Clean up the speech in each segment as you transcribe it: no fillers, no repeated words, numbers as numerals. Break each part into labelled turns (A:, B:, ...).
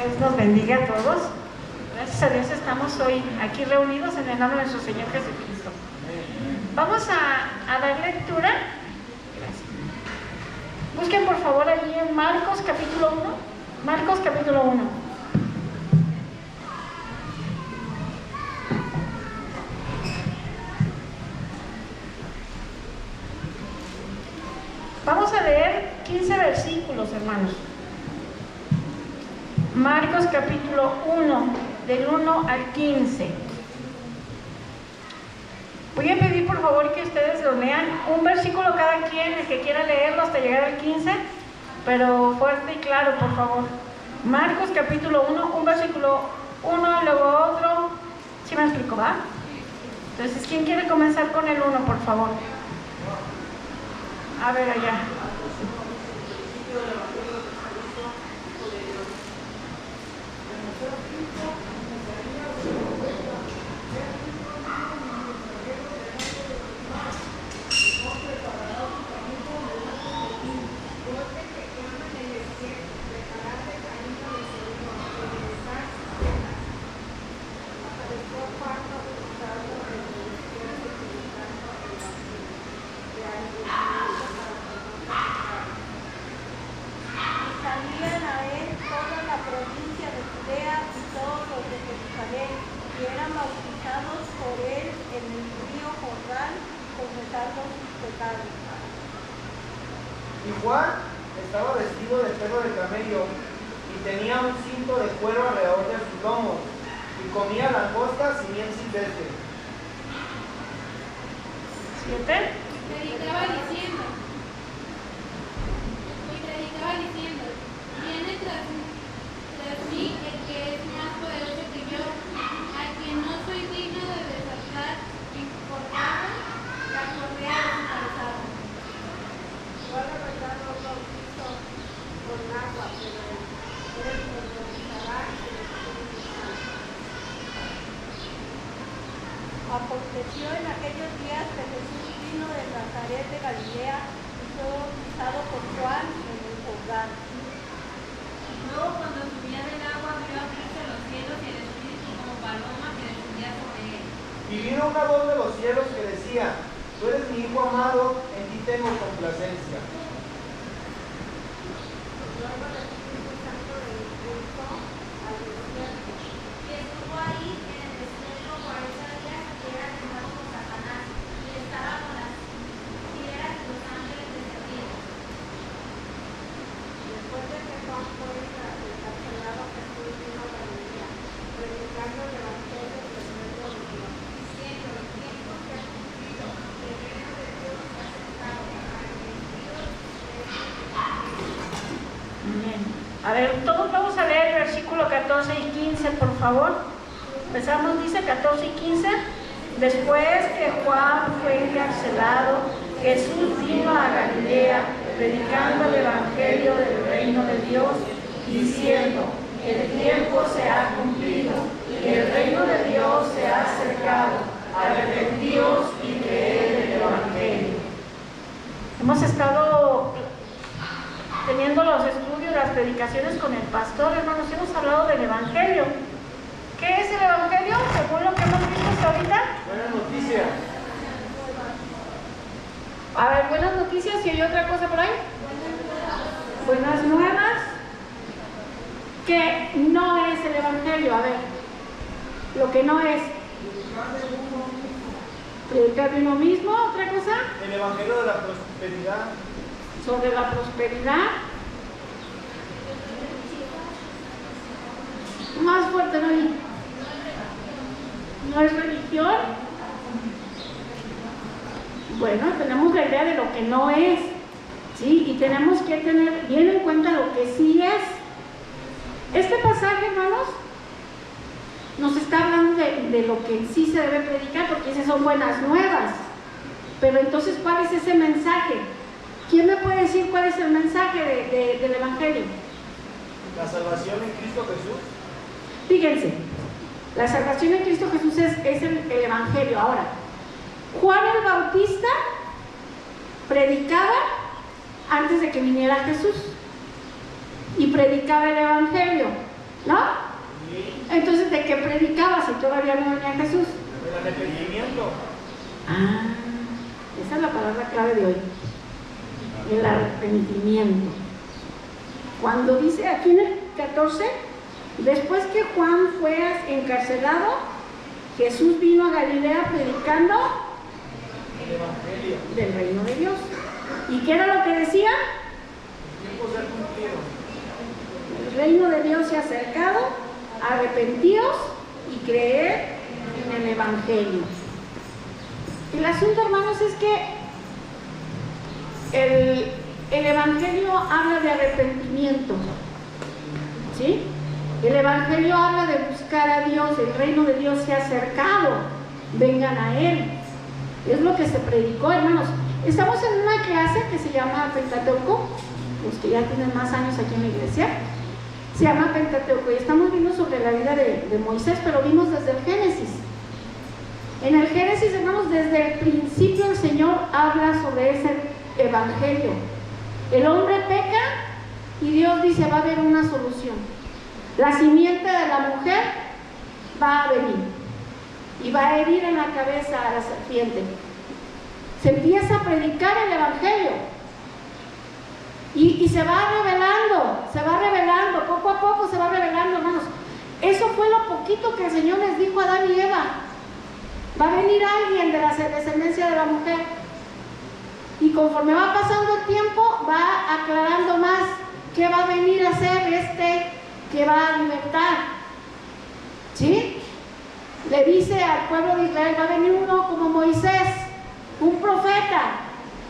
A: Dios nos bendiga a todos. Gracias a Dios estamos hoy aquí reunidos en el nombre de nuestro Señor Jesucristo. Vamos a dar lectura. Gracias. Busquen por favor allí en Marcos capítulo 1. Marcos capítulo 1. Vamos a leer 15 versículos, hermanos. Marcos capítulo 1, del 1 al 15. Voy a pedir por favor que ustedes lo lean, un versículo cada quien, el que quiera leerlo hasta llegar al 15, pero fuerte y claro, por favor. Marcos capítulo 1, un versículo 1, luego otro. ¿Sí me explico, va? Entonces, ¿quién quiere comenzar con el 1, por favor? A ver, allá.
B: Y Juan estaba vestido de pelo de camello y tenía un cinto de cuero alrededor de sus lomos y comía langostas y miel silvestre.
A: 7.
C: Predicaba diciendo, viene tras mí el que es más poderoso que yo, a quien no soy digno de desatar y cortar la correa de su calzado.
D: Juan la verdad no bautizó con agua, pero él nos bautizará en el Espíritu Santo. Aconteció en aquellos días que Jesús vino de Nazaret de Galilea y fue bautizado por Juan en el Jordán.
C: Luego, cuando subía del agua, vio abrirse los cielos y el Espíritu como paloma que descendía sobre él.
B: Y vino una voz de los cielos que decía: Tú eres mi hijo amado, en ti tengo complacencia.
D: Luego el Espíritu Santo le impulsó al desierto.
C: Y estuvo ahí en el desierto 40 días y era tentado por Satanás, y estaba con las fieras y los ángeles descendidos.
D: Después de que Juan fue encarcelado, Jesús vino a Galilea, predicando el Evangelio del reino de Dios.
C: Diciendo, el tiempo se ha cumplido, y el reino de Dios se ha acercado, arrepentidos
A: Bien. A ver, todos vamos a leer el versículo 14 y 15, por favor. Empezamos, dice 14 y 15. Después que Juan fue encarcelado, Jesús vino a Galilea, predicando el Evangelio del reino de Dios, diciendo: el tiempo se ha cumplido y el reino de Dios se ha acercado. Arrepentidos y creed en el Evangelio. Hemos estado teniendo los estudios, las predicaciones con el pastor, hermanos, hemos hablado del Evangelio. ¿Qué es el Evangelio? Según lo que hemos visto hasta ahorita.
B: Buenas noticias.
A: A ver, buenas noticias. ¿Y hay otra cosa por ahí? Buenas nuevas. ¿Qué no es el Evangelio? A ver, lo que no es. Predicar de uno mismo. ¿Otra cosa?
B: El Evangelio de la prosperidad.
A: Sobre la prosperidad. Más fuerte, ¿no? No es religión. Bueno, tenemos la idea de lo que no es, ¿sí? Y tenemos que tener bien en cuenta lo que sí es. Este pasaje, hermanos, nos está hablando de lo que sí se debe predicar, porque esas son buenas nuevas. Pero entonces, ¿cuál es ese mensaje? ¿Quién me puede decir cuál es el mensaje del Evangelio?
B: La salvación en Cristo Jesús.
A: Fíjense, la salvación en Cristo Jesús es el Evangelio. Ahora, Juan el Bautista predicaba antes de que viniera Jesús y predicaba el Evangelio. ¿no? Entonces, ¿de qué predicaba si todavía no venía Jesús?
B: El arrepentimiento.
A: Ah, esa es la palabra clave de hoy. El arrepentimiento. Cuando dice aquí en el 14, después que Juan fue encarcelado, Jesús vino a Galilea predicando
B: El evangelio.
A: del reino de Dios. ¿Y qué era lo que decía?
B: El tiempo se ha cumplido.
A: El reino de Dios se ha acercado, arrepentíos y creed en el evangelio. El asunto, hermanos, es que el evangelio habla de arrepentimiento, ¿sí? El evangelio habla de buscar a Dios, el reino de Dios se ha acercado, vengan a Él. Es lo que se predicó, hermanos. Estamos en una clase que se llama Pentateuco, los que ya tienen más años aquí en la iglesia, se llama Pentateuco, y estamos viendo sobre la vida de Moisés, pero vimos desde el Génesis. En el Génesis, hermanos, desde el principio el Señor habla sobre ese evangelio. El hombre peca y Dios dice, va a haber una solución. La simiente de la mujer va a venir y va a herir en la cabeza a la serpiente. Se empieza a predicar el evangelio y se va revelando, poco a poco se va revelando, hermanos. Eso fue lo poquito que el Señor les dijo a Adán y Eva. Va a venir alguien de la descendencia de la mujer. Y conforme va pasando el tiempo, va aclarando más qué va a venir a hacer que va a libertar. ¿Sí? Le dice al pueblo de Israel, va a venir uno como Moisés, un profeta.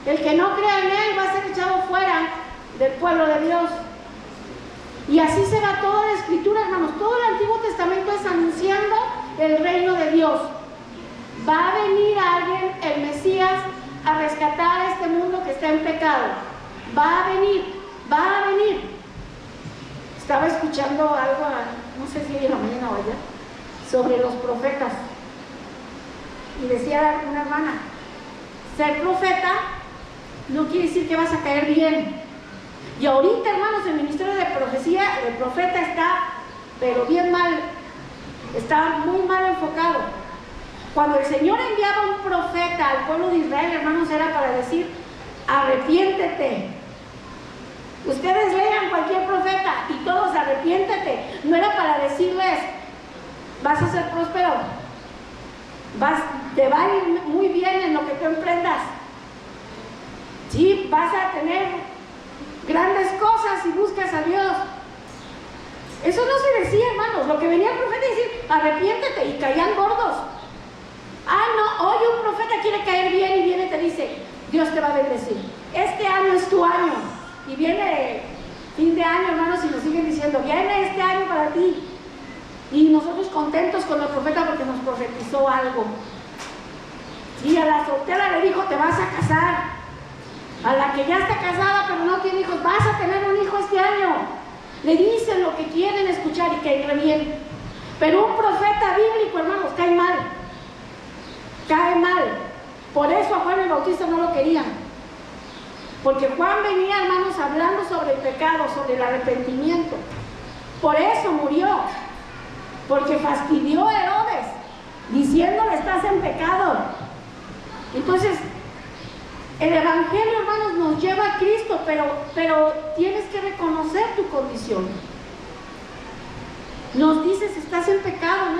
A: El que no crea en él va a ser echado fuera del pueblo de Dios. Y así se va toda la escritura, hermanos. Todo el Antiguo Testamento es anunciando el reino de Dios. Va a venir alguien, el Mesías, a rescatar a este mundo que está en pecado. Va a venir. Estaba escuchando algo, no sé si en la mañana o ayer, sobre los profetas. Y decía una hermana, ser profeta no quiere decir que vas a caer bien. Y ahorita, hermanos, el ministerio de profecía, el profeta está, pero bien mal, está muy mal enfocado. Cuando el Señor enviaba un profeta al pueblo de Israel, hermanos, era para decir, arrepiéntete. Ustedes lean cualquier profeta y todos arrepiéntete. No era para decirles, vas a ser próspero, te va a ir muy bien en lo que tú emprendas. Sí, vas a tener grandes cosas si buscas a Dios. Eso no se decía, hermanos. Lo que venía el profeta a decir, arrepiéntete, y caían gordos. Ah, no, hoy un profeta quiere caer bien y viene y te dice, Dios te va a bendecir. Este año es tu año. Y viene fin de año, hermanos, y nos siguen diciendo, viene este año para ti. Y nosotros contentos con el profeta porque nos profetizó algo. Y a la soltera le dijo, te vas a casar. A la que ya está casada pero no tiene hijos, vas a tener un hijo este año. Le dicen lo que quieren escuchar y cae bien. Pero un profeta bíblico, hermanos, cae mal. Cae mal. Por eso a Juan el Bautista no lo querían. Porque Juan venía, hermanos, hablando sobre el pecado, sobre el arrepentimiento. Por eso murió. Porque fastidió a Herodes, diciéndole, estás en pecado. Entonces, el evangelio, hermanos, nos lleva a Cristo, pero tienes que reconocer tu condición. Nos dices, estás en pecado,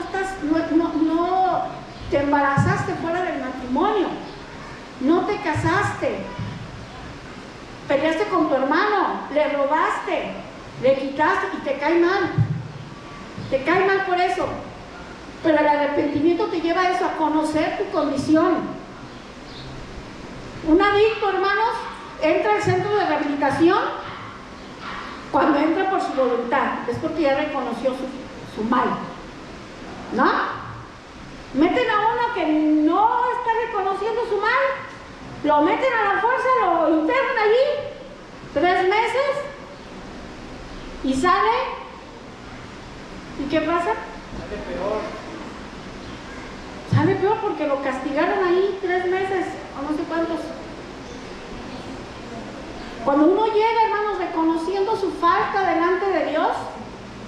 A: no te embarazaste fuera del matrimonio, no te casaste, peleaste con tu hermano, le robaste, le quitaste y te cae mal. Te cae mal por eso. Pero el arrepentimiento te lleva a eso, a conocer tu condición. Un adicto, hermanos, entra al centro de rehabilitación cuando entra por su voluntad. Es porque ya reconoció su mal. ¿No? Meten a uno que no está reconociendo su mal, lo meten a la fuerza, lo internan allí 3 meses y sale. ¿Y qué pasa?
B: Sale peor.
A: Sale peor porque lo castigaron ahí 3 meses o no sé cuántos. Cuando uno llega, hermanos, reconociendo su falta delante de Dios,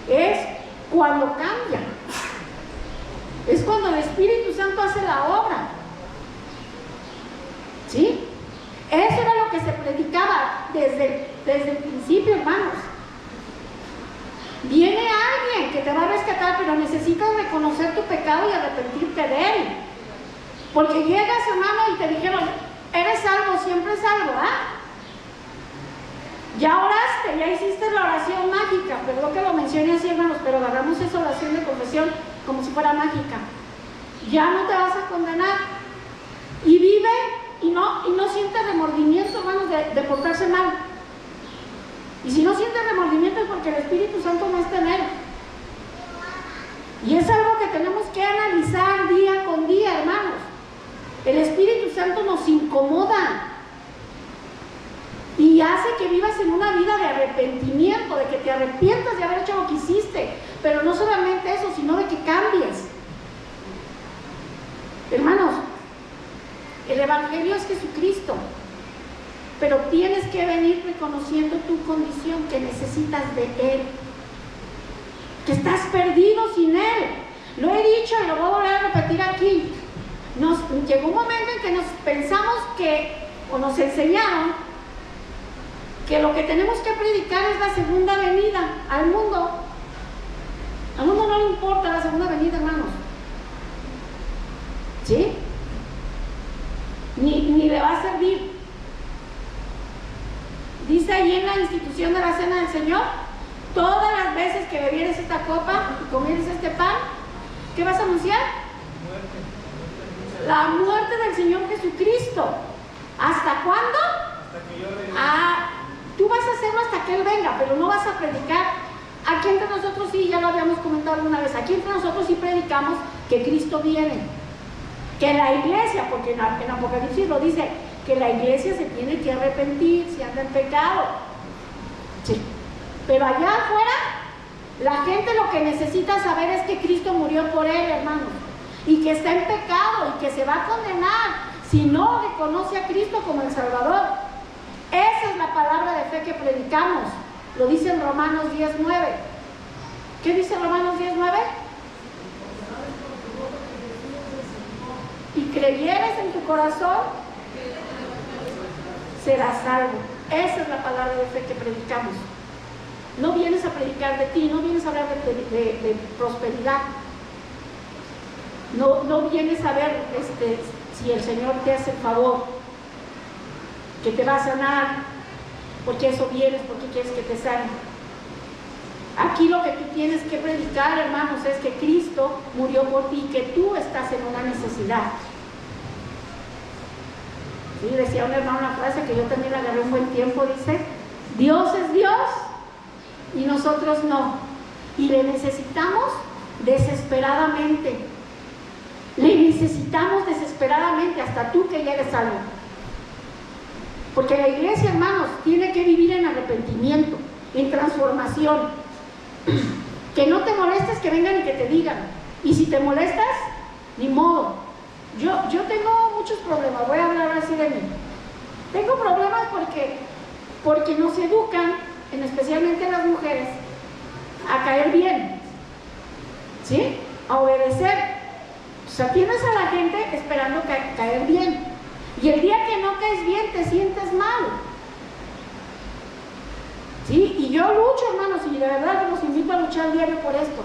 A: es cuando cambia. Es cuando el Espíritu Santo hace la obra. ¿Sí? Eso era lo que se predicaba desde el principio, hermanos. Viene alguien que te va a rescatar, pero necesitas reconocer tu pecado y arrepentirte de él. Porque llegas, hermano, y te dijeron, eres salvo, siempre salvo, ¿ah? Ya oraste, ya hiciste la oración mágica. Perdón que lo mencione así, hermanos, pero agarramos esa oración de confesión como si fuera mágica. Ya no te vas a condenar. Y vive y no siente remordimiento, hermanos, de portarse mal. Y si no siente remordimiento es porque el Espíritu Santo no está en él. Y es algo que tenemos que analizar día con día, hermanos. El Espíritu Santo nos incomoda y hace que vivas en una vida de arrepentimiento, de que te arrepientas de haber hecho lo que hiciste. Pero no solamente eso, sino de que cambies. Hermanos, el Evangelio es Jesucristo, pero tienes que venir reconociendo tu condición, que necesitas de Él, que estás perdido sin Él. Lo he dicho y lo voy a volver a repetir aquí. Llegó un momento en que nos pensamos o nos enseñaron que lo que tenemos que predicar es la segunda venida al mundo. Al mundo no le importa la segunda venida, hermanos. ¿Sí? Ni le va a servir. Dice ahí en la institución de la Cena del Señor, todas las veces que bebieres esta copa y comieres este pan, ¿qué vas a anunciar? La muerte del Señor Jesucristo. ¿Hasta cuándo?
B: Hasta que yo regrese.
A: Tú vas a hacerlo hasta que Él venga, pero no vas a predicar. Aquí entre nosotros sí, ya lo habíamos comentado alguna vez, aquí entre nosotros sí predicamos que Cristo viene, que la iglesia, porque en Apocalipsis lo dice, que la iglesia se tiene que arrepentir si anda en pecado. Sí. Pero allá afuera, la gente lo que necesita saber es que Cristo murió por él, hermanos, y que está en pecado y que se va a condenar si no reconoce a Cristo como el Salvador. Esa es la palabra de fe que predicamos. Lo dice en Romanos 10:9. ¿Qué dice Romanos 10:9? Y creyeres en tu corazón, serás salvo. Esa es la palabra de fe que predicamos. No vienes a predicar de ti, no vienes a hablar de prosperidad. No vienes a ver si el Señor te hace el favor, que te va a sanar, porque eso vienes, porque quieres que te sane. Aquí lo que tú tienes que predicar, hermanos, es que Cristo murió por ti, que tú estás en una necesidad. Sí, decía un hermano una frase que yo también agarré un buen tiempo, dice, Dios es Dios y nosotros no. Y le necesitamos desesperadamente. Le necesitamos desesperadamente, hasta tú que ya eres salvo. Porque la iglesia, hermanos, tiene que vivir en arrepentimiento, en transformación. Que no te molestes que vengan y que te digan. Y si te molestas, ni modo. Yo tengo muchos problemas, voy a hablar así de mí. Tengo problemas porque nos educan, especialmente las mujeres, a caer bien, ¿sí? A obedecer. O sea, tienes a la gente esperando caer bien. Y el día que no caes bien, te sientes mal. ¿Sí? Y yo lucho, hermanos, y de verdad los invito a luchar diario por esto.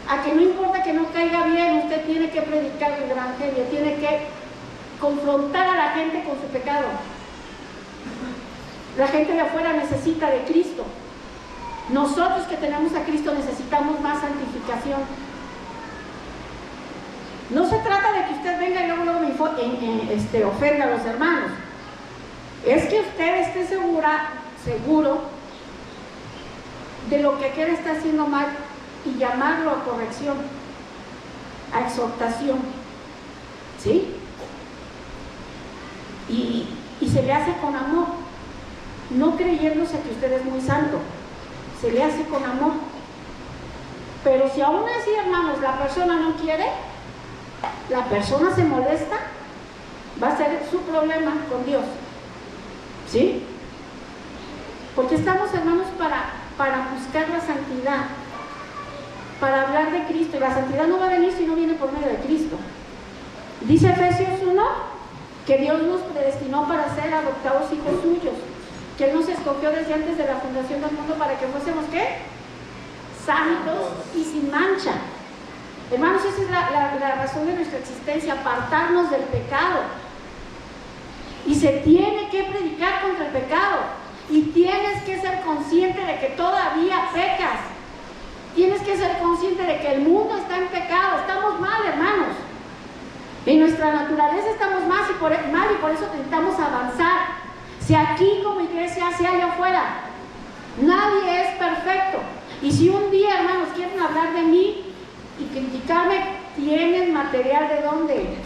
A: A que no importa que no caiga bien, usted tiene que predicar el evangelio, tiene que confrontar a la gente con su pecado. La gente de afuera necesita de Cristo. Nosotros que tenemos a Cristo necesitamos más santificación. No se trata de que usted venga y luego me ofenda a los hermanos. Es que usted esté seguro de lo que aquel está haciendo mal y llamarlo a corrección, a exhortación. ¿Sí? Y se le hace con amor, no creyéndose que usted es muy santo. Se le hace con amor. Pero si aún así, hermanos, la persona no quiere, la persona se molesta, va a ser su problema con Dios. ¿Sí? Porque estamos, hermanos, para buscar la santidad. para hablar de Cristo, y la santidad no va a venir si no viene por medio de Cristo. Dice Efesios 1 que Dios nos predestinó para ser adoptados hijos suyos, que Él nos escogió desde antes de la fundación del mundo para que fuésemos, ¿qué? Santos y sin mancha. Hermanos, esa es la razón de nuestra existencia, apartarnos del pecado. Y se tiene que predicar contra el pecado. Y tienes que ser consciente de que todavía pecas. Tienes que ser consciente de que el mundo está en pecado. Estamos mal, hermanos. En nuestra naturaleza estamos mal y por eso necesitamos avanzar. Sea aquí como iglesia, sea allá afuera. Nadie es perfecto. Y si un día, hermanos, quieren hablar de mí y criticarme, tienen material de dónde.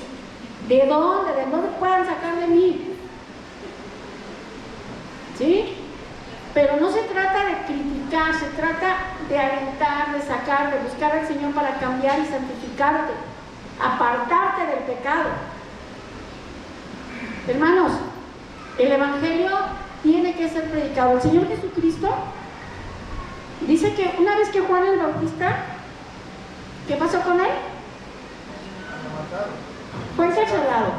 A: ¿De dónde puedan sacar de mí? ¿Sí? Pero no se trata de criticar, se trata de alentar, de sacar, de buscar al Señor para cambiar y santificarte, apartarte del pecado. Hermanos, el Evangelio tiene que ser predicado. El Señor Jesucristo dice que una vez que Juan el Bautista, ¿qué pasó con él? Fue encarcelado.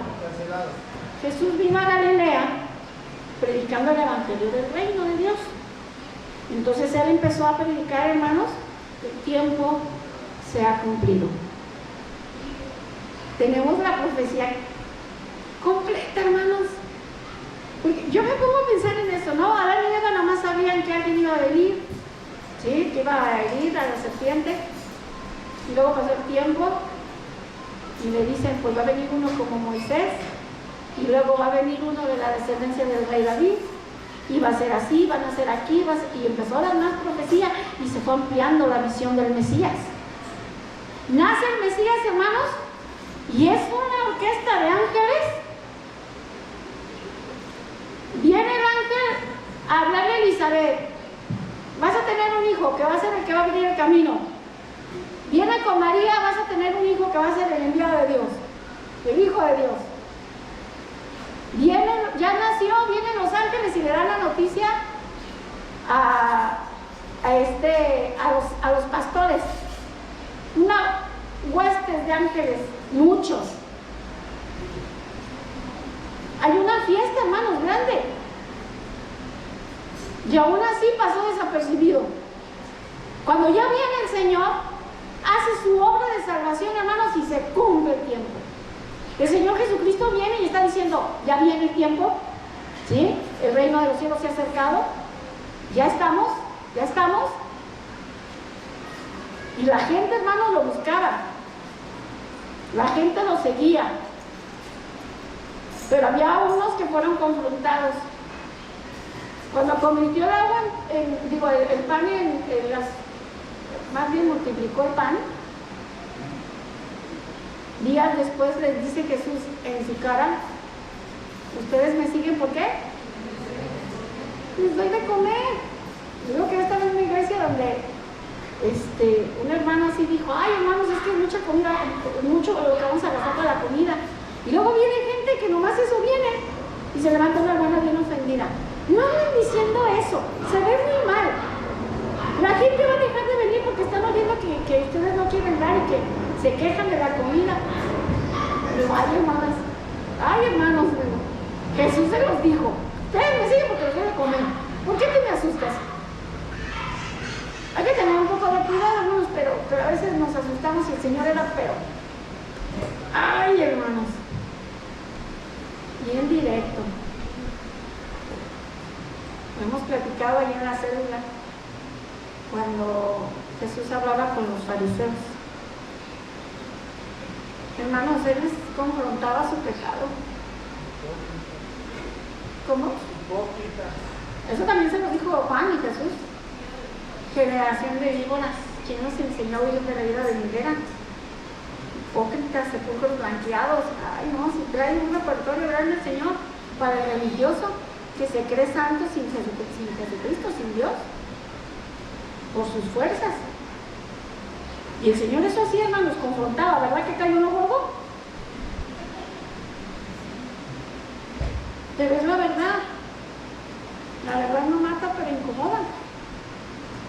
A: Jesús vino a Galilea predicando el Evangelio del reino de Dios. Entonces Él empezó a predicar, hermanos, el tiempo se ha cumplido. Tenemos la profecía completa, hermanos. Porque yo me pongo a pensar en eso, ¿no? Adán y Eva nomás sabían que alguien iba a venir, ¿sí? Que iba a herir a la serpiente. Y luego pasó el tiempo y le dicen, pues va a venir uno como Moisés, y luego va a venir uno de la descendencia del rey David, y va a ser así, van a ser aquí, y empezó a dar más profecía, y se fue ampliando la visión del Mesías. Nace el Mesías, hermanos, y es una orquesta de ángeles. Viene el ángel a hablarle a Elizabeth, vas a tener un hijo que va a ser el que va a abrir el camino. Viene con María, vas a tener un hijo que va a ser el enviado de Dios, el Hijo de Dios. Ya nació, vienen los ángeles y le dan la noticia a los pastores. Una huestes de ángeles, muchos. Hay una fiesta, hermanos, grande. Y aún así pasó desapercibido. Cuando ya viene el Señor, hace su obra de salvación, hermanos, y se cumple el tiempo. El Señor Jesucristo viene y está diciendo, ya viene el tiempo, ¿sí? El reino de los cielos se ha acercado, ya estamos. Y la gente, hermanos, lo buscaba, la gente lo seguía, pero había unos que fueron confrontados. Cuando convirtió el agua, el pan más bien multiplicó el pan, días después les dice Jesús en su cara, ¿ustedes me siguen por qué? Les doy de comer. Yo que estaba en una iglesia donde un hermano así dijo, ay hermanos, es que es mucha comida, mucho lo que vamos a gastar para la comida. Y luego viene gente que nomás eso viene y se levanta una hermana bien ofendida. No anden diciendo eso, se ve muy mal. La gente va a dejar de venir porque están oyendo que ustedes no quieren dar y que se quejan de la comida. Pero ay hermanos, Jesús se los dijo, ustedes me siguen porque los voy a comer. ¿Por qué te me asustas? Hay que tener un poco de cuidado, hermanos, pero a veces nos asustamos y el Señor era feo. Ay, hermanos. Bien directo. Hemos platicado ahí en la célula cuando Jesús hablaba con los fariseos. Hermanos, Él les confrontaba su pecado. ¿Cómo? Eso también se lo dijo Juan y Jesús. Generación de víboras, ¿quién nos enseñó a vivir de la vida venidera? Hipócritas, sepulcros blanqueados. Ay, no, si trae un repertorio grande el Señor para el religioso que se cree santo sin Jesucristo, sin Dios, por sus fuerzas. Y el Señor eso así, hermanos, confrontaba, ¿verdad que cayó uno gordo? Pero es la verdad. La verdad no mata, pero incomoda.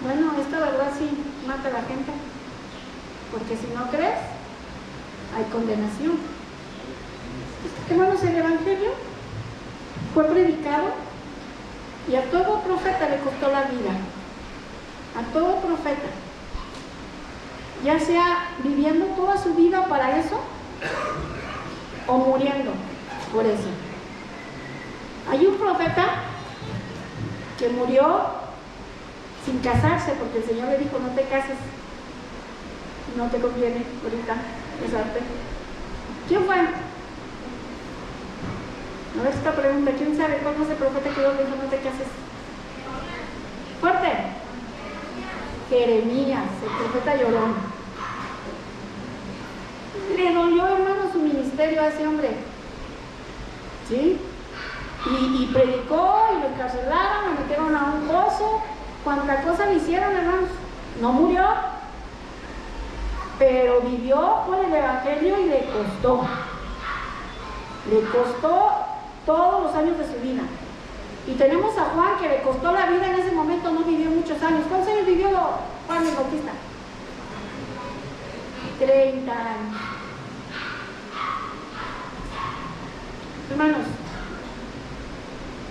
A: Bueno, esta verdad sí mata a la gente. porque si no crees, hay condenación. Hermanos, el Evangelio fue predicado y a todo profeta le costó la vida. A todo profeta. Ya sea viviendo toda su vida para eso o muriendo por eso. Hay un profeta que murió sin casarse porque el Señor le dijo: no te cases, no te conviene ahorita casarte. ¿Quién fue? A ver esta pregunta, ¿quién sabe cuál fue ese profeta que Dios le dijo no te cases? ¡Fuerte! Jeremías, el profeta llorón. Le dolió, hermano, su ministerio a ese hombre. ¿Sí? Y predicó y lo encarcelaron, lo metieron a un pozo. Cuánta cosa le hicieron, hermanos. No murió, pero vivió por el Evangelio y le costó. Le costó todos los años de su vida. Y tenemos a Juan, que le costó la vida en ese momento, no vivió muchos años. ¿Cuántos años vivió Juan el Bautista? 30 años. Hermanos,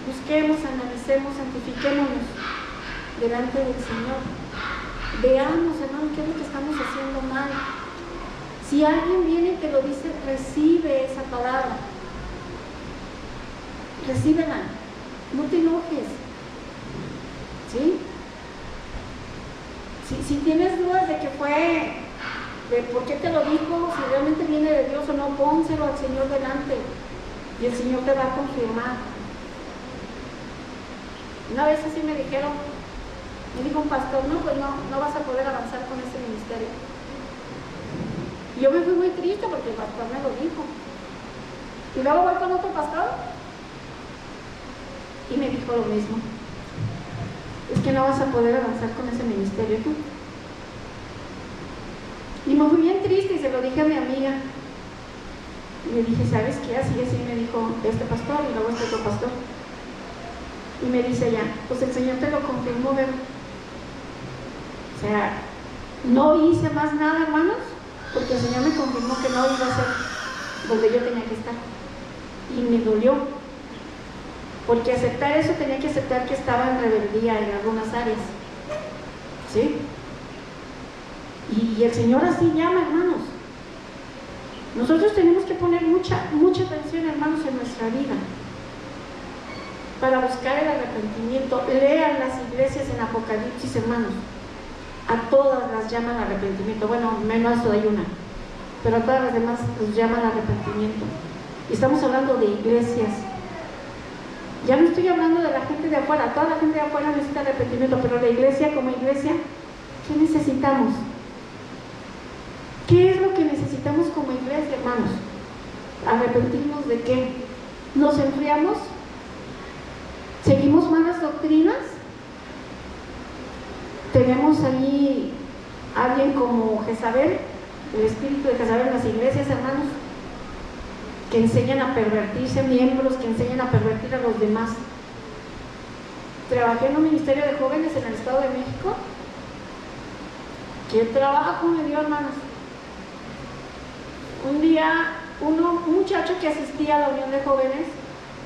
A: busquemos, analicemos, santifiquémonos delante del Señor. Veamos, hermanos, qué es lo que estamos haciendo mal. Si alguien viene y te lo dice, recibe esa palabra. Recíbela. No te enojes. ¿Sí? Si tienes dudas de que fue, de por qué te lo dijo, si realmente viene de Dios o no, pónselo al Señor delante y el Señor te va a confirmar. Una vez así me dijeron, me dijo un pastor: no, pues no vas a poder avanzar con ese ministerio. Y yo me fui muy triste porque el pastor me lo dijo. Y luego voy con otro pastor y me dijo lo mismo: es que no vas a poder avanzar con ese ministerio tú. Y me fui bien triste y se lo dije a mi amiga. Y le dije: ¿sabes qué? Así me dijo este pastor y luego este otro pastor. Y me dice ella: pues el Señor te lo confirmó, ¿verdad? O sea, no hice más nada, hermanos, porque el Señor me confirmó que no iba a ser donde yo tenía que estar. Y me dolió, porque aceptar eso tenía que aceptar que estaba en rebeldía en algunas áreas. ¿Sí? Y el Señor así llama, hermanos. Nosotros tenemos que poner mucha atención, hermanos, en nuestra vida para buscar el arrepentimiento. Lean las iglesias en Apocalipsis, hermanos. A todas las llaman al arrepentimiento. Bueno, menos hay una, pero a todas las demás los llaman al arrepentimiento. Y estamos hablando de iglesias. Ya no estoy hablando de la gente de afuera. Toda la gente de afuera necesita arrepentimiento, pero la iglesia, como iglesia, ¿qué necesitamos? ¿Qué es lo que necesitamos como iglesia, hermanos? ¿Arrepentirnos de qué? ¿Nos enfriamos? ¿Seguimos malas doctrinas? Tenemos allí alguien como Jezabel, el espíritu de Jezabel en las iglesias, hermanos, que enseñan a pervertirse, miembros que enseñan a pervertir a los demás. Trabajé en un ministerio de jóvenes en el Estado de México. ¿Qué trabajo me dio, hermanos? Un día, un muchacho que asistía a la unión de jóvenes,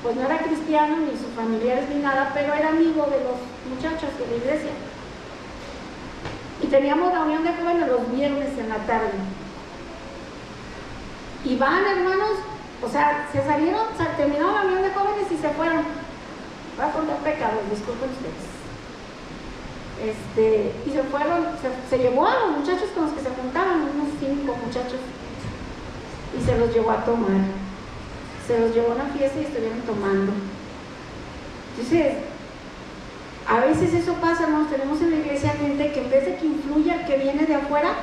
A: pues no era cristiano, ni sus familiares ni nada, pero era amigo de los muchachos de la iglesia. Y teníamos la unión de jóvenes los viernes en la tarde. Y van, hermanos, o sea, se salieron, terminaron la unión de jóvenes y se fueron. Va a contar pecados, disculpen ustedes. Y se fueron, se llevó a los muchachos con los que se juntaban, unos 5 muchachos, y se los llevó a tomar. Se los llevó a una fiesta y estuvieron tomando. Entonces, a veces eso pasa, hermanos. Tenemos en la iglesia gente que en vez de que influya el que viene de afuera,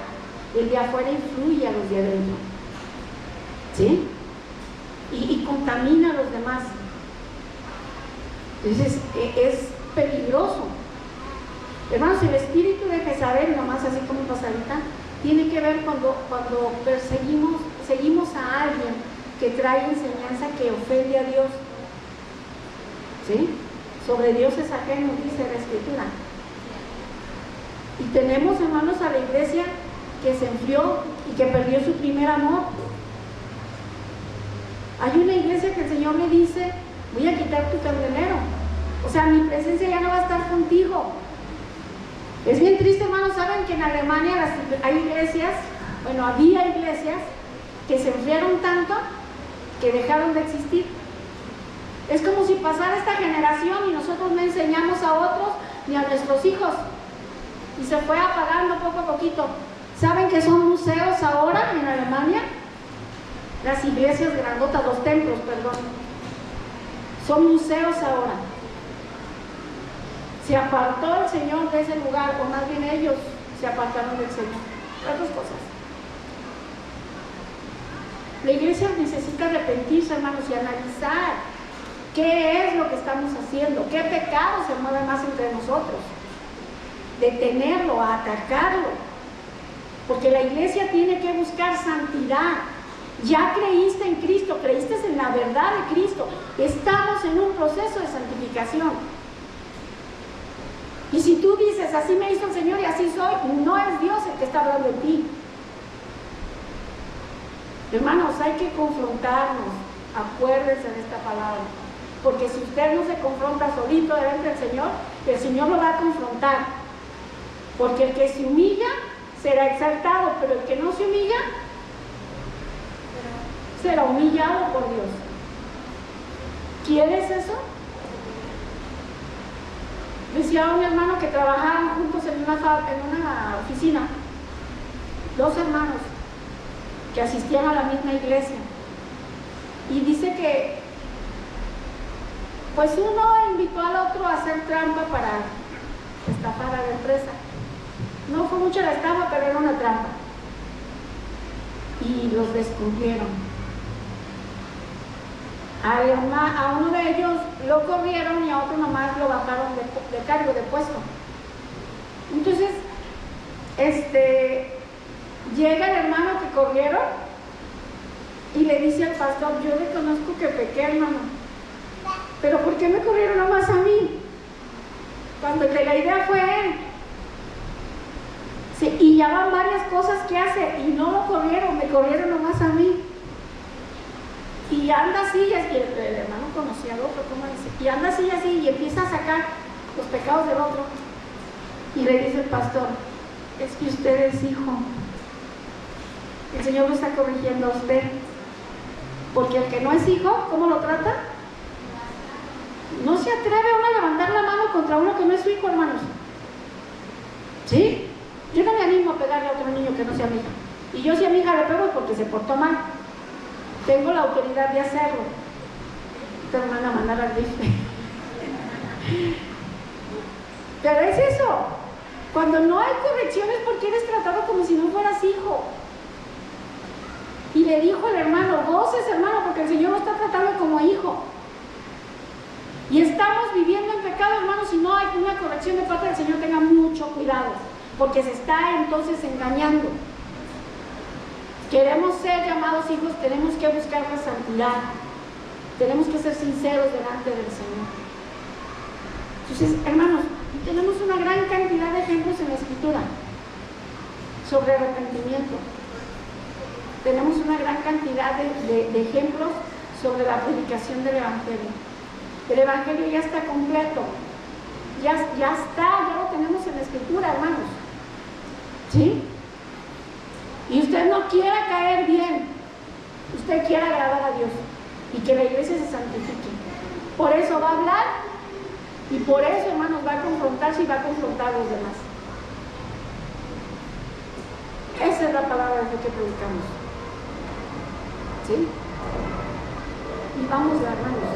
A: el de afuera influye a los de adentro. ¿Sí? Y contamina a los demás. Entonces, es peligroso. Hermanos, el espíritu de Jezabel, nomás así como pasadita, tiene que ver cuando seguimos a alguien que trae enseñanza que ofende a Dios. ¿Sí? Sobre dioses ajenos, dice la Escritura. Y tenemos, hermanos, a la iglesia que se enfrió y que perdió su primer amor. Hay una iglesia que el Señor le dice, voy a quitar tu candelero. O sea, mi presencia ya no va a estar contigo. Es bien triste, hermanos, saben que en Alemania hay iglesias, bueno, había iglesias que se enfriaron tanto que dejaron de existir. Es como si pasara esta generación y nosotros no enseñamos a otros ni a nuestros hijos. Y se fue apagando poco a poquito. ¿Saben que son museos ahora en Alemania? Las iglesias grandotas, los templos, perdón. Son museos ahora. Se apartó el Señor de ese lugar, o más bien ellos se apartaron del Señor. Las dos cosas. La iglesia necesita arrepentirse, hermanos, y analizar qué es lo que estamos haciendo, qué pecado se mueve más entre nosotros. Detenerlo, atacarlo. Porque la iglesia tiene que buscar santidad. Ya creíste en Cristo, creíste en la verdad de Cristo. Estamos en un proceso de santificación. Y si tú dices, así me hizo el Señor y así soy, no es Dios el que está hablando de ti. Hermanos, hay que confrontarnos. Acuérdense de esta palabra. Porque si usted no se confronta solito delante del Señor, el Señor lo va a confrontar. Porque el que se humilla será exaltado, pero el que no se humilla será humillado por Dios. ¿Quieres eso? Decía un hermano que trabajaban juntos en una oficina, dos hermanos que asistían a la misma iglesia, y dice que pues uno invitó al otro a hacer trampa para estafar a la empresa. No fue mucha la estafa, pero era una trampa, y los descubrieron. A uno de ellos lo corrieron y a otro nomás lo bajaron de cargo, de puesto. Entonces, llega el hermano que corrieron y le dice al pastor, yo reconozco que pequé, hermano, pero ¿por qué me corrieron nomás a mí? Cuando el de la idea fue él. Sí, y ya van varias cosas que hace y no lo corrieron, me corrieron nomás a mí. Y anda así, y el hermano conocía al otro, ¿cómo dice? Y anda así, y empieza a sacar los pecados del otro. Y le dice el pastor, es que usted es hijo. El Señor lo está corrigiendo a usted. Porque el que no es hijo, ¿cómo lo trata? No se atreve uno a levantar la mano contra uno que no es su hijo, hermanos. ¿Sí? Yo no me animo a pegarle a otro niño que no sea mi hija. Y yo si a mi hija le pego es porque se portó mal. Tengo la autoridad de hacerlo. Te van a mandar al bife. Pero es eso. Cuando no hay correcciones, porque eres tratado como si no fueras hijo. Y le dijo el hermano, goces, hermano, porque el Señor lo está tratando como hijo. Y estamos viviendo en pecado, hermanos, si no hay una corrección de parte del Señor, tenga mucho cuidado, porque se está entonces engañando. Queremos ser llamados hijos, tenemos que buscar la santidad, tenemos que ser sinceros delante del Señor. Entonces, hermanos, tenemos una gran cantidad de ejemplos en la Escritura sobre arrepentimiento. Tenemos una gran cantidad de ejemplos sobre la predicación del Evangelio. El Evangelio ya está completo, ya lo tenemos en la Escritura, hermanos. ¿Sí? Y usted no quiera caer bien, usted quiere agradar a Dios y que la iglesia se santifique. Por eso va a hablar y por eso, hermanos, va a confrontarse y va a confrontar a los demás. Esa es la palabra de fe que predicamos. ¿Sí? Y vamos, hermanos.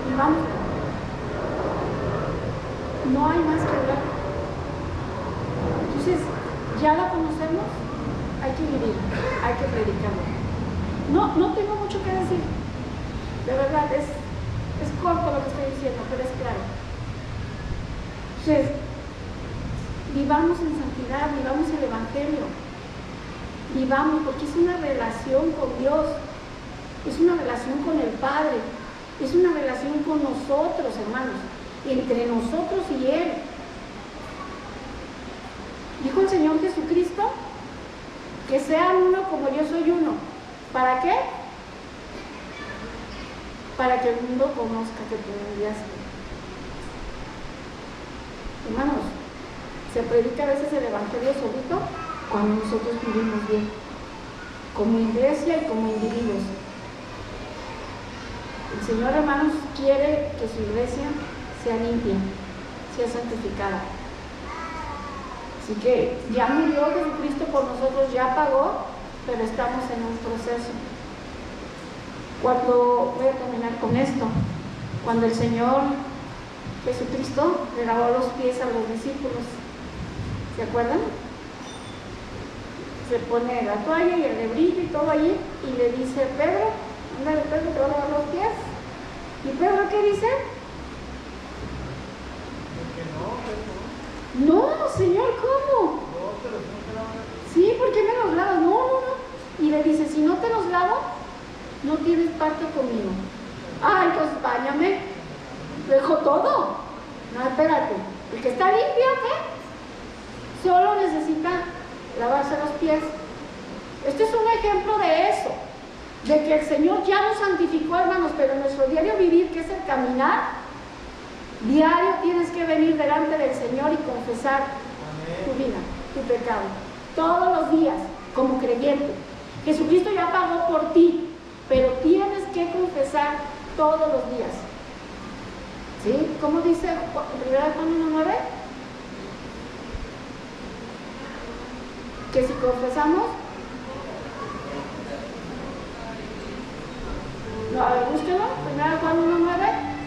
A: Y vamos. No hay más que hablar. Entonces, ya la conocemos. Hay que vivir, hay que predicarlo. No tengo mucho que decir. De verdad, es corto lo que estoy diciendo, pero es claro. Entonces, vivamos en santidad, vivamos el Evangelio. Vivamos, porque es una relación con Dios, es una relación con el Padre, es una relación con nosotros, hermanos, entre nosotros y Él. Dijo el Señor Jesucristo, Cristo, que sean uno como yo soy uno. ¿Para qué? Para que el mundo conozca que tú me enviaste. Hermanos, se predica a veces el evangelio solito cuando nosotros vivimos bien, como iglesia y como individuos. El Señor, hermanos, quiere que su iglesia sea limpia, sea santificada. Así que ya murió Jesucristo por nosotros, ya pagó, pero estamos en un proceso. Voy a terminar con esto, cuando el Señor Jesucristo le lavó los pies a los discípulos, ¿se acuerdan? Se pone la toalla y el lebrillo y todo allí, y le dice: Pedro, ándale, Pedro, te va a lavar los pies. ¿Y Pedro qué dice? No, Señor, ¿cómo? Sí, ¿por qué me los lavas? No. Y le dice: si no te los lavo, no tienes parte conmigo. Ah, entonces báñame. Dejó todo. No, espérate. El que está limpio, ¿qué? Solo necesita lavarse los pies. Este es un ejemplo de eso, de que el Señor ya nos santificó, hermanos, pero en nuestro diario vivir, que es el caminar, diario tienes que venir delante del Señor y confesar tu vida, tu pecado, todos los días, como creyente. Jesucristo ya pagó por ti, pero tienes que confesar todos los días. ¿Sí? ¿Cómo dice 1 Juan 1:9? Que si confesamos, no, a ver, búsquenlo, 1 Juan 1:9.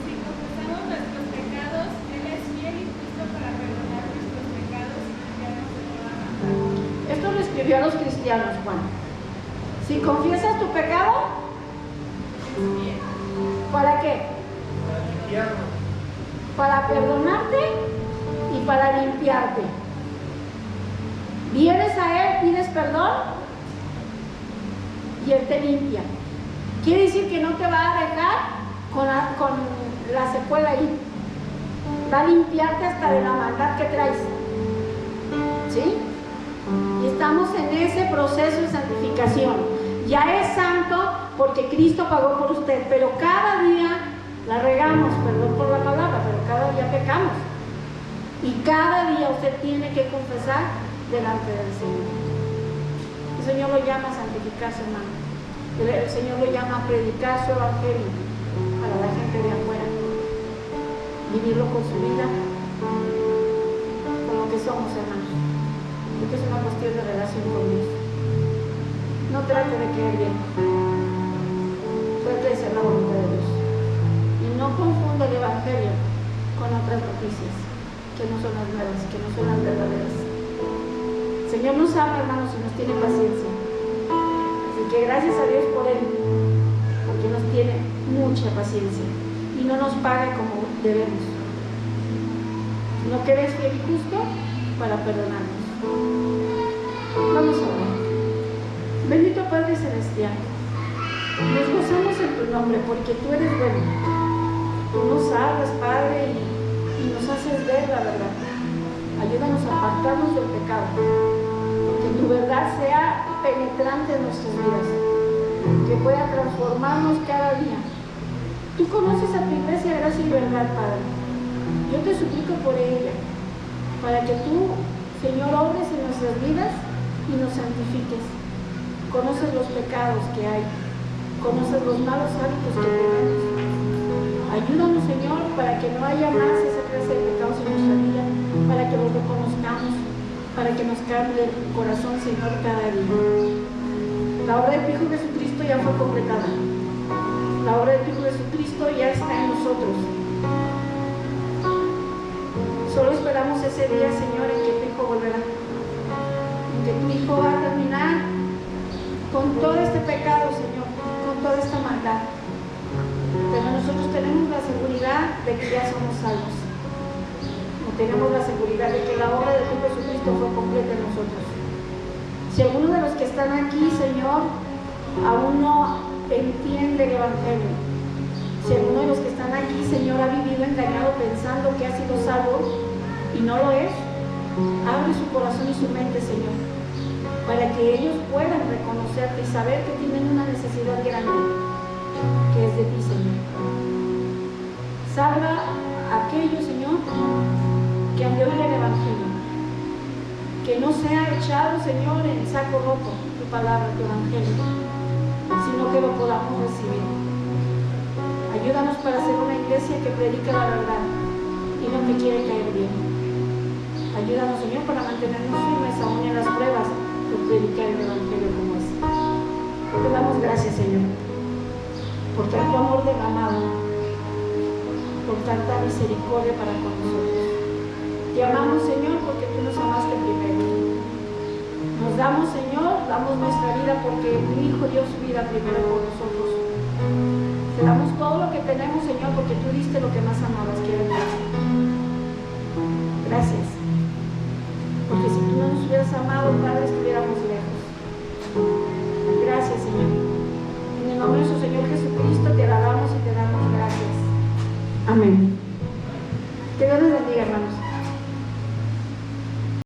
C: Si confesamos nuestros pecados, Él es fiel y justo para perdonar nuestros pecados y limpiarnos de toda maldad.
A: Esto lo escribió a los cristianos, Juan. Si confiesas tu pecado, ¿para qué? Para perdonarte y para limpiarte. Vienes a Él, pides perdón y Él te limpia. Quiere decir que no te va a dejar con la secuela ahí. Va a limpiarte hasta de la maldad que traes. ¿Sí? Y estamos en ese proceso de santificación. Ya es santo porque Cristo pagó por usted, pero cada día la regamos, perdón por la palabra, pero cada día pecamos. Y cada día usted tiene que confesar delante del Señor. El Señor lo llama a santificarse, hermano. El Señor lo llama a predicar su evangelio para la gente de afuera. Vivirlo con su vida, con lo que somos, hermanos. Porque es una cuestión de relación con Dios. No trate de querer bien. Trate de ser la voluntad de Dios. Y no confunda el evangelio con otras noticias que no son las nuevas, que no son las verdaderas. El Señor nos ama, hermanos, y nos tiene paciencia. Así que gracias a Dios por Él, porque nos tiene mucha paciencia y no nos paga como debemos, sino que Él es fiel y justo para perdonarnos. Vamos a orar. Bendito Padre Celestial, nos gozamos en tu nombre porque tú eres bueno. Tú nos hablas, Padre, y nos haces ver la verdad. Ayúdanos a apartarnos del pecado. Que tu verdad sea penetrante en nuestras vidas. Que pueda transformarnos cada día. Tú conoces a tu iglesia, gracia y verdad, Padre. Yo te suplico por ella, para que tú, Señor, obres en nuestras vidas y nos santifiques. Conoces los pecados que hay. Conoces los malos hábitos que tenemos. Ayúdanos, Señor, para que no haya más esa clase de pecados en nuestra vida, para que los reconozcamos, para que nos cambie el corazón, Señor, cada día. La obra de tu Hijo Jesucristo ya fue completada. La obra de tu Hijo Jesucristo ya está en nosotros. Solo esperamos ese día, Señor, en que tu Hijo volverá. En que tu Hijo va a terminar con todo este pecado, Señor, con toda esta maldad. Pero nosotros tenemos la seguridad de que ya somos salvos. No tenemos la seguridad de que la obra de tu Jesucristo fue completa en nosotros. Si alguno de los que están aquí, Señor, aún no entiende el Evangelio, si alguno de los que están aquí, Señor, ha vivido engañado pensando que ha sido salvo y no lo es, abre su corazón y su mente, Señor, para que ellos puedan reconocerte y saber que tienen una necesidad grande, que es de ti, Señor. Salva a aquellos, Señor, que han de oír el Evangelio, que no sea echado, Señor, en saco roto tu palabra, tu Evangelio, sino que lo podamos recibir. Ayúdanos para ser una iglesia que predica la verdad y no que quiere caer bien. Ayúdanos, Señor, para mantenernos firmes aún en las pruebas por predicar el Evangelio como es. Te damos gracias, Señor, por tanto amor derramado, por tanta misericordia para con nosotros. Te amamos, Señor, porque tú nos amaste primero. Nos damos, Señor, damos nuestra vida porque tu Hijo dio su vida primero por nosotros. Te damos todo lo que tenemos, Señor, porque tú diste lo que más amabas, que era el Cristo. Gracias. Porque si tú no nos hubieras amado, Padre, estuviéramos lejos. Gracias, Señor. En el nombre de nuestro Señor Jesucristo te alabamos y te damos gracias. Amén.